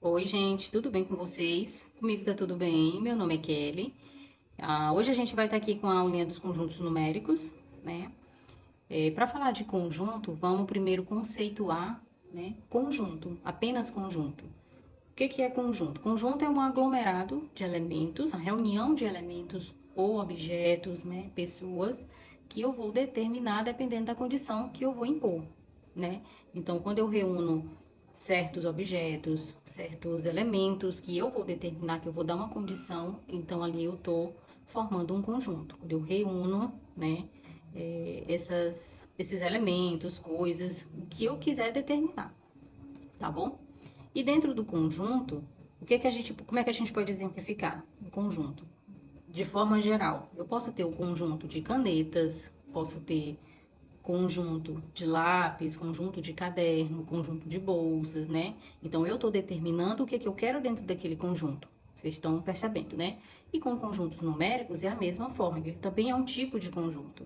Oi, gente, tudo bem com vocês? Comigo tá tudo bem. Meu nome é Kelly. Hoje a gente vai estar aqui com a aulinha dos conjuntos numéricos, né? Para falar de conjunto, vamos primeiro conceituar, né? Conjunto, apenas conjunto. O que que é conjunto? Conjunto é um aglomerado de elementos, a reunião de elementos ou objetos, né? Pessoas que eu vou determinar dependendo da condição que eu vou impor, né? Então, quando eu reúno certos objetos, certos elementos que eu vou determinar, que eu vou dar uma condição, então ali eu estou formando um conjunto. Quando eu reúno, né, esses elementos, coisas, o que eu quiser determinar, tá bom? E dentro do conjunto, como é que a gente pode exemplificar o conjunto? De forma geral, eu posso ter o conjunto de canetas, posso ter conjunto de lápis, conjunto de caderno, conjunto de bolsas, né? Então, eu estou determinando o que, que eu quero dentro daquele conjunto. Vocês estão percebendo, né? E com conjuntos numéricos é a mesma forma, ele também é um tipo de conjunto,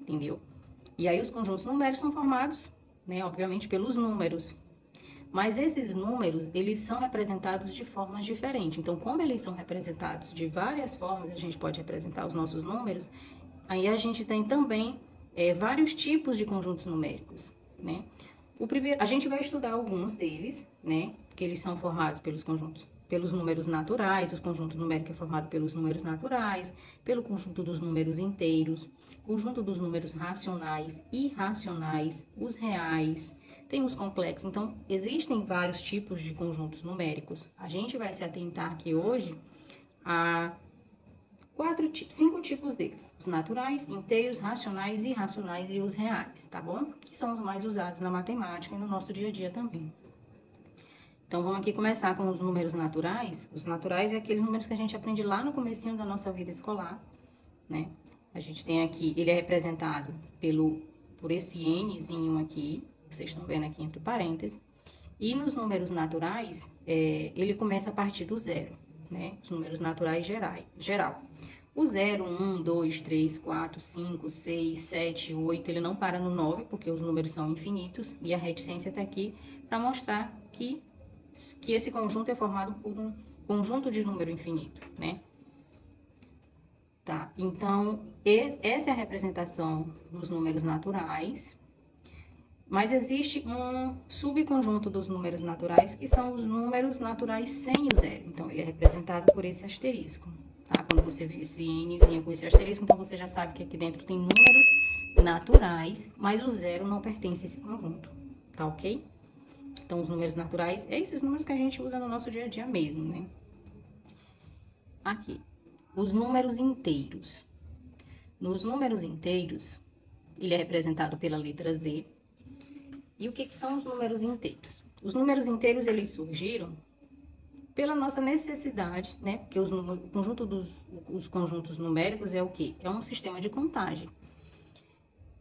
entendeu? E aí, os conjuntos numéricos são formados, né, obviamente, pelos números. Mas esses números, eles são representados de formas diferentes. Então, como eles são representados de várias formas, a gente pode representar os nossos números, aí a gente tem também vários tipos de conjuntos numéricos, né? O primeiro, a gente vai estudar alguns deles, né? Que eles são formados pelos conjuntos, pelos números naturais, os conjuntos numéricos é formado pelos números naturais, pelo conjunto dos números inteiros, conjunto dos números racionais, irracionais, os reais, tem os complexos. Então, existem vários tipos de conjuntos numéricos. A gente vai se atentar aqui hoje a cinco tipos deles: os naturais, inteiros, racionais, irracionais e os reais, tá bom? Que são os mais usados na matemática e no nosso dia a dia também. Então, vamos aqui começar com os números naturais. Os naturais é aqueles números que a gente aprende lá no comecinho da nossa vida escolar, né? A gente tem aqui, ele é representado por esse Nzinho aqui, que vocês estão vendo aqui entre parênteses. E nos números naturais, ele começa a partir do zero, né? Os números naturais geral. O 0, 1, 2, 3, 4, 5, 6, 7, 8, ele não para no 9, porque os números são infinitos, e a reticência está aqui para mostrar que esse conjunto é formado por um conjunto de número infinito, né? Tá, então, essa é a representação dos números naturais, mas existe um subconjunto dos números naturais, que são os números naturais sem o zero. Então, ele é representado por esse asterisco. Tá? Quando você vê esse Nzinho com esse asterisco, então você já sabe que aqui dentro tem números naturais, mas o zero não pertence a esse conjunto. Tá ok? Então, os números naturais, é esses números que a gente usa no nosso dia a dia mesmo, né? Aqui, os números inteiros. Nos números inteiros, ele é representado pela letra Z. E o que são os números inteiros? Os números inteiros, eles surgiram pela nossa necessidade, né? Porque os conjuntos numéricos é o quê? É um sistema de contagem.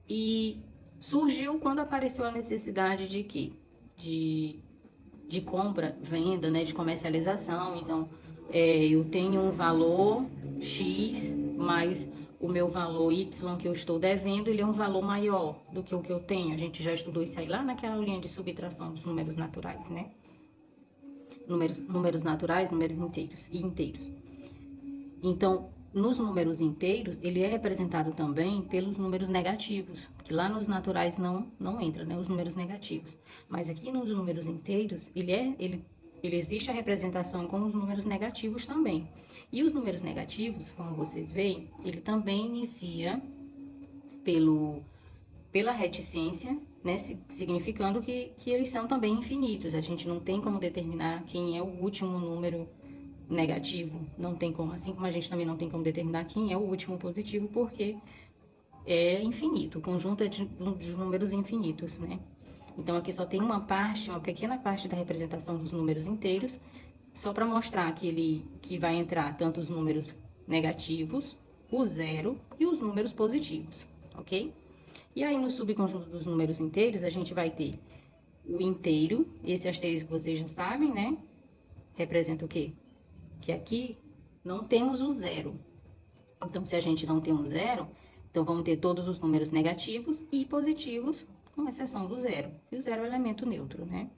E surgiu quando apareceu a necessidade de quê? De compra, venda, né? De comercialização. Então, eu tenho um valor X, mas o meu valor Y que eu estou devendo, ele é um valor maior do que o que eu tenho. A gente já estudou isso aí lá naquela aulinha de subtração dos números naturais, né? Números naturais, números inteiros e inteiros. Então, nos números inteiros, ele é representado também pelos números negativos, que lá nos naturais não entra, né, os números negativos. Mas aqui nos números inteiros, ele existe a representação com os números negativos também. E os números negativos, como vocês veem, ele também inicia pela reticência, né, significando que eles são também infinitos. A gente não tem como determinar quem é o último número negativo, não tem como, assim como a gente também não tem como determinar quem é o último positivo, porque é infinito, o conjunto é de números infinitos, né? Então aqui só tem uma pequena parte da representação dos números inteiros, só para mostrar que vai entrar tanto os números negativos, o zero e os números positivos, ok? E aí no subconjunto dos números inteiros, a gente vai ter o inteiro, esse asterisco vocês já sabem, né? Representa o quê? Que aqui não temos o zero. Então, se a gente não tem um zero, então vamos ter todos os números negativos e positivos, com exceção do zero. E o zero é o elemento neutro, né?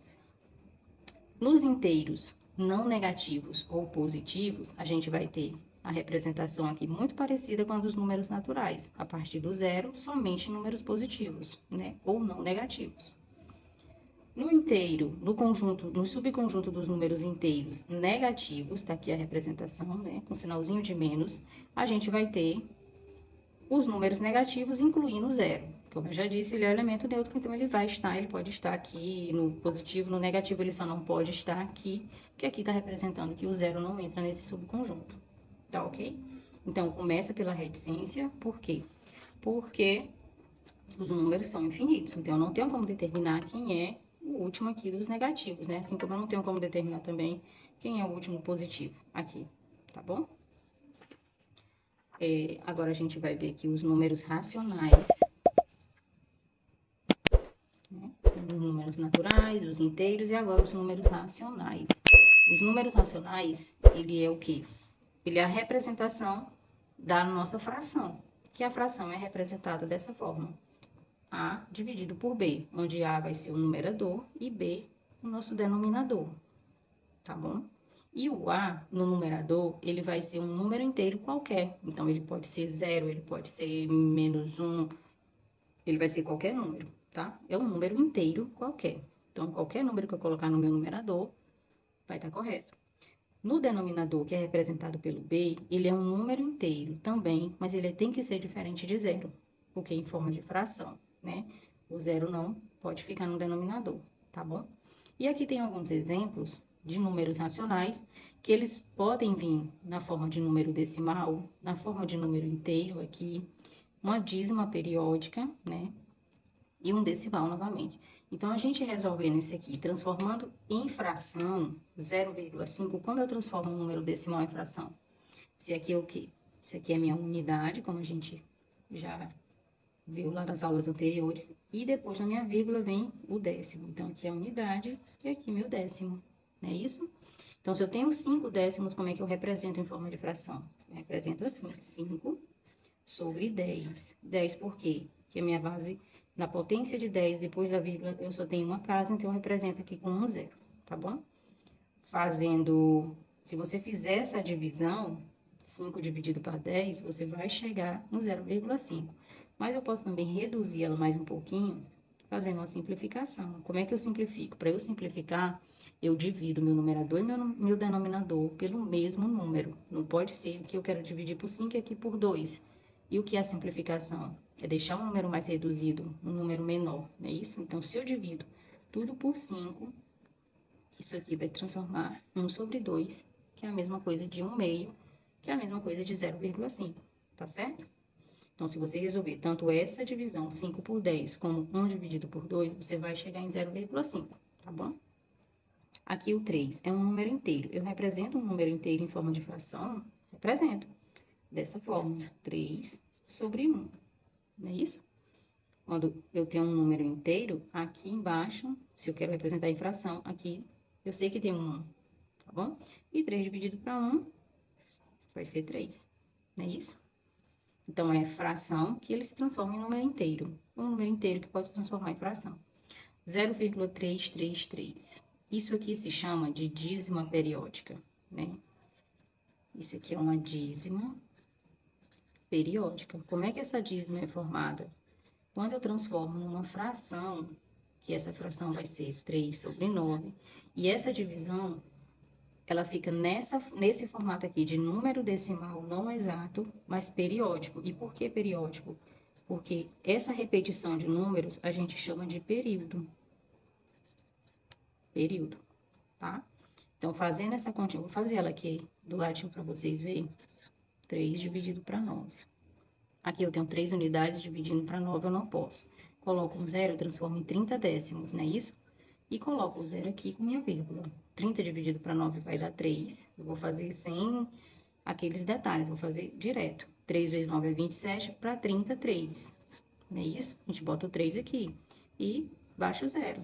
Nos inteiros, não negativos ou positivos, a gente vai ter a representação aqui muito parecida com a dos números naturais. A partir do zero, somente números positivos, né? Ou não negativos. No inteiro, no conjunto, no subconjunto dos números inteiros negativos, tá aqui a representação, né? Com sinalzinho de menos, a gente vai ter os números negativos, incluindo o zero. Como eu já disse, ele é um elemento neutro, então ele pode estar aqui no positivo, no negativo ele só não pode estar aqui, porque aqui está representando que o zero não entra nesse subconjunto, tá ok? Então, começa pela reticência, por quê? Porque os números são infinitos, então eu não tenho como determinar quem é o último aqui dos negativos, né? Assim como eu não tenho como determinar também quem é o último positivo aqui, tá bom? Agora a gente vai ver aqui os números racionais, né? Os números naturais, os inteiros e agora os números racionais. Os números racionais, ele é o quê? Ele é a representação da nossa fração, que a fração é representada dessa forma. A dividido por B, onde A vai ser o numerador e B o nosso denominador, tá bom? E o A, no numerador, ele vai ser um número inteiro qualquer. Então, ele pode ser 0, ele pode ser -1, ele vai ser qualquer número, tá? É um número inteiro qualquer. Então, qualquer número que eu colocar no meu numerador, vai estar correto. No denominador, que é representado pelo B, ele é um número inteiro também, mas ele tem que ser diferente de zero, porque é em forma de fração, né? O zero não pode ficar no denominador, tá bom? E aqui tem alguns exemplos de números racionais, que eles podem vir na forma de número decimal, na forma de número inteiro aqui, uma dízima periódica, né? E um decimal novamente. Então, a gente resolvendo isso aqui, transformando em fração 0,5, quando eu transformo um número decimal em fração? Isso aqui é o quê? Isso aqui é minha unidade, como a gente já viu lá nas aulas anteriores. E depois na minha vírgula vem o décimo. Então, aqui é a unidade e aqui meu décimo. Não é isso? Então, se eu tenho 5 décimos, como é que eu represento em forma de fração? Eu represento assim, 5 sobre 10. 10 por quê? Porque a minha base, na potência de 10, depois da vírgula, eu só tenho uma casa, então eu represento aqui com um zero, tá bom? Se você fizer essa divisão, 5 dividido por 10, você vai chegar no 0,5. Mas eu posso também reduzir ela mais um pouquinho, fazendo uma simplificação. Como é que eu simplifico? Para eu simplificar, eu divido meu numerador e meu denominador pelo mesmo número. Não pode ser que eu quero dividir por 5 e aqui por 2. E o que é a simplificação? É deixar um número mais reduzido, um número menor, não é isso? Então, se eu divido tudo por 5, isso aqui vai transformar 1 sobre 2, que é a mesma coisa de 1 meio, que é a mesma coisa de 0,5, tá certo? Então, se você resolver tanto essa divisão 5 por 10 como 1 dividido por 2, você vai chegar em 0,5, tá bom? Aqui o 3 é um número inteiro. Eu represento um número inteiro em forma de fração? Represento. Dessa forma, 3 sobre 1, não é isso? Quando eu tenho um número inteiro, aqui embaixo, se eu quero representar em fração, aqui eu sei que tem um 1, tá bom? E 3 dividido para 1 vai ser 3, não é isso? Então, é fração que ele se transforma em número inteiro. Um número inteiro que pode se transformar em fração. 0,333. Isso aqui se chama de dízima periódica, né? Isso aqui é uma dízima periódica. Como é que essa dízima é formada? Quando eu transformo numa fração, que essa fração vai ser 3 sobre 9, e essa divisão, ela fica nesse formato aqui de número decimal não exato, mas periódico. E por que periódico? Porque essa repetição de números a gente chama de período. Período, tá? Então, fazendo essa continha, vou fazer ela aqui do ladinho para vocês verem. 3 dividido para 9. Aqui eu tenho 3 unidades, dividindo para 9 eu não posso. Coloco um zero, eu transformo em 30 décimos, não é isso? E coloco o zero aqui com minha vírgula. 30 dividido para 9 vai dar 3. Eu vou fazer sem aqueles detalhes, vou fazer direto. 3 vezes 9 é 27, para 30, 3. Não é isso? A gente bota o 3 aqui e baixa o zero.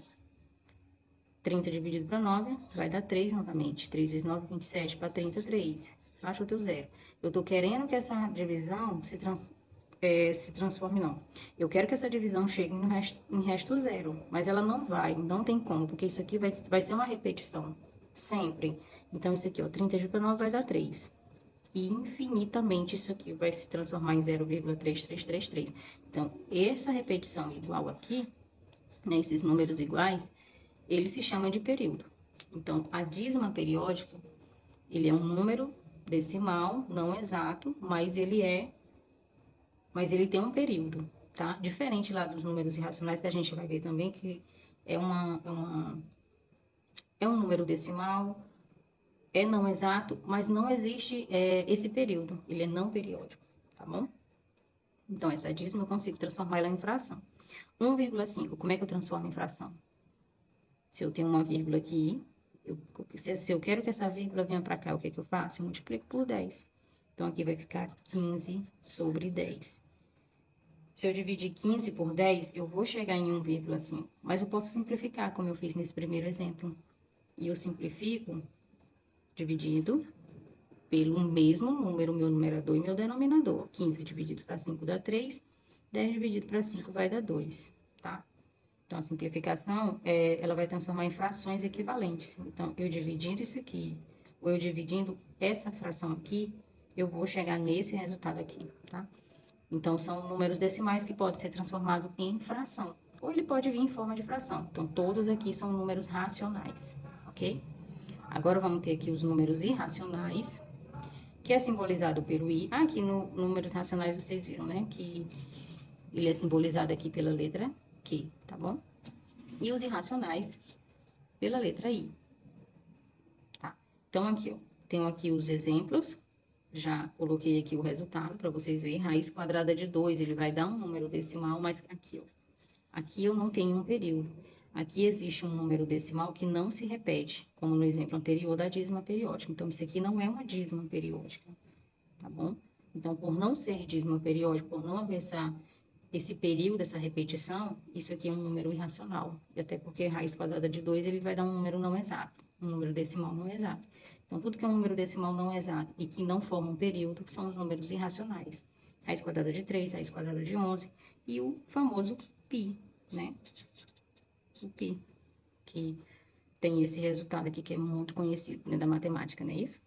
30 dividido para 9 vai dar 3 novamente. 3 vezes 9, 27, para 30, 3. Baixa o teu zero. Eu tô querendo que essa divisão se transforme, não. Eu quero que essa divisão chegue em resto zero, mas ela não vai, não tem como, porque isso aqui vai ser uma repetição. Sempre. Então, isso aqui, ó, 30 dividido por 9 vai dar 3. E infinitamente isso aqui vai se transformar em 0,3333. Então, essa repetição igual aqui, né, esses números iguais, ele se chama de período. Então, a dízima periódica, ele é um número decimal, não exato, mas ele tem um período, tá? Diferente lá dos números irracionais, que a gente vai ver também que é é um número decimal, é não exato, mas não existe esse período, ele é não periódico, tá bom? Então, essa dízima eu consigo transformar ela em fração. 1,5, como é que eu transformo em fração? Se eu tenho uma vírgula aqui, se eu quero que essa vírgula venha para cá, o que é que eu faço? Eu multiplico por 10. Então, aqui vai ficar 15 sobre 10. Se eu dividir 15 por 10, eu vou chegar em 1,5. Mas eu posso simplificar, como eu fiz nesse primeiro exemplo. E eu simplifico dividido pelo mesmo número, meu numerador e meu denominador. 15 dividido para 5 dá 3, 10 dividido para 5 vai dar 2, tá? Então, a simplificação, ela vai transformar em frações equivalentes. Então, eu dividindo isso aqui, ou eu dividindo essa fração aqui, eu vou chegar nesse resultado aqui, tá? Então, são números decimais que podem ser transformados em fração, ou ele pode vir em forma de fração. Então, todos aqui são números racionais, ok? Agora, vamos ter aqui os números irracionais, que é simbolizado pelo i. Aqui no números racionais vocês viram, né? Que ele é simbolizado aqui pela letra Q, tá bom? E os irracionais pela letra I, tá? Então, aqui, ó, tenho aqui os exemplos. Já coloquei aqui o resultado para vocês verem. Raiz quadrada de 2, ele vai dar um número decimal, mas aqui, ó. Aqui eu não tenho um período. Aqui existe um número decimal que não se repete, como no exemplo anterior da dízima periódica. Então, isso aqui não é uma dízima periódica, tá bom? Então, por não ser dízima periódica, por não haver esse período, essa repetição, isso aqui é um número irracional. E até porque raiz quadrada de 2, ele vai dar um número não exato, um número decimal não exato. Então, tudo que é um número decimal não exato e que não forma um período, são os números irracionais. Raiz quadrada de 3, raiz quadrada de 11 e o famoso π, né? O π, que tem esse resultado aqui que é muito conhecido, né, da matemática, não é isso?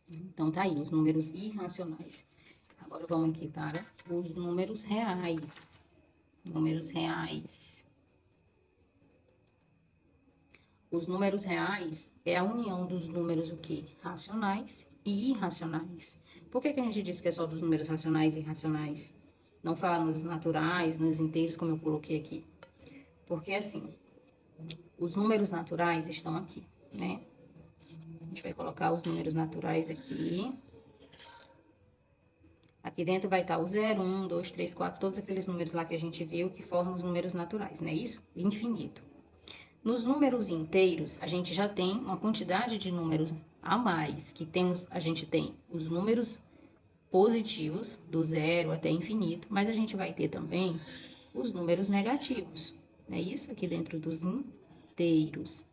Então, tá aí, os números irracionais. Agora, vamos aqui para os números reais. Números reais. Os números reais é a união dos números o quê? Racionais e irracionais. Por que que a gente diz que é só dos números racionais e irracionais? Não fala nos naturais, nos inteiros, como eu coloquei aqui. Porque, assim, os números naturais estão aqui, né? A gente vai colocar os números naturais aqui. Aqui dentro vai estar o 0, 1, 2, 3, 4, todos aqueles números lá que a gente viu que formam os números naturais, não é isso? Infinito. Nos números inteiros, a gente já tem uma quantidade de números a mais, que temos, a gente tem os números positivos, do 0 até infinito, mas a gente vai ter também os números negativos, não é isso? Aqui dentro dos inteiros,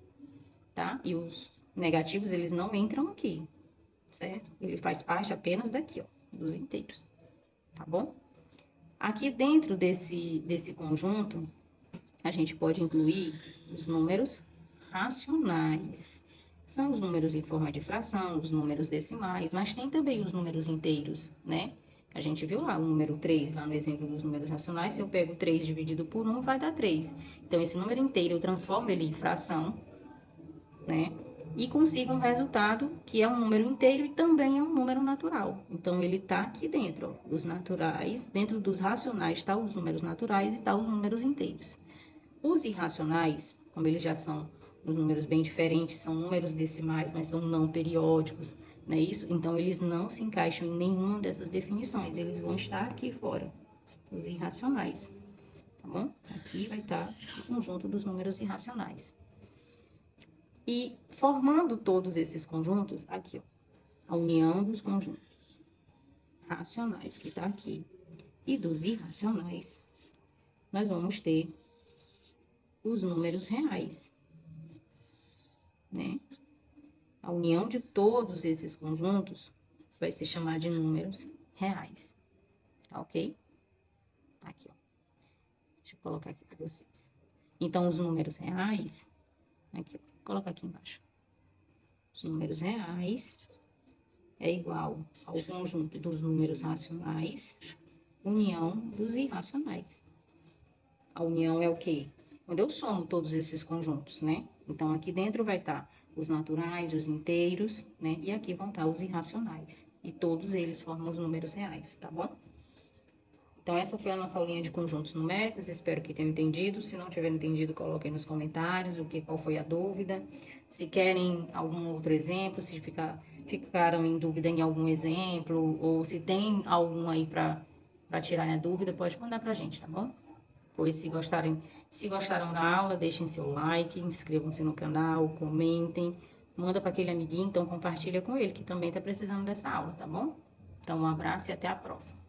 tá? E os negativos, eles não entram aqui, certo? Ele faz parte apenas daqui, ó, dos inteiros, tá bom? Aqui dentro desse conjunto, a gente pode incluir os números racionais. São os números em forma de fração, os números decimais, mas tem também os números inteiros, né? A gente viu lá o número 3, lá no exemplo dos números racionais, se eu pego 3 dividido por 1, vai dar 3. Então, esse número inteiro, eu transformo ele em fração, né? E consigo um resultado que é um número inteiro e também é um número natural. Então, ele está aqui dentro, ó, dos naturais, dentro dos racionais está os números naturais e está os números inteiros. Os irracionais, como eles já são uns números bem diferentes, são números decimais, mas são não periódicos, não é isso? Então, eles não se encaixam em nenhuma dessas definições, eles vão estar aqui fora, os irracionais, tá bom? Aqui vai estar o conjunto dos números irracionais. E formando todos esses conjuntos, aqui, ó, a união dos conjuntos racionais, que está aqui, e dos irracionais, nós vamos ter os números reais, né? A união de todos esses conjuntos vai se chamar de números reais, tá ok? Aqui, ó. Deixa eu colocar aqui para vocês. Então, os números reais, aqui, ó, vou colocar aqui embaixo. Os números reais é igual ao conjunto dos números racionais, união dos irracionais. A união é o quê? Quando eu somo todos esses conjuntos, né? Então, aqui dentro vai estar os naturais, os inteiros, né? E aqui vão estar os irracionais. E todos eles formam os números reais, tá bom? Então, essa foi a nossa aulinha de conjuntos numéricos. Espero que tenham entendido. Se não tiver entendido, coloquem nos comentários qual foi a dúvida. Se querem algum outro exemplo, se ficaram em dúvida em algum exemplo, ou se tem algum aí para tirar a dúvida, pode mandar pra gente, tá bom? Pois se gostaram da aula, deixem seu like, inscrevam-se no canal, comentem, manda para aquele amiguinho, então compartilha com ele que também está precisando dessa aula, tá bom? Então, um abraço e até a próxima.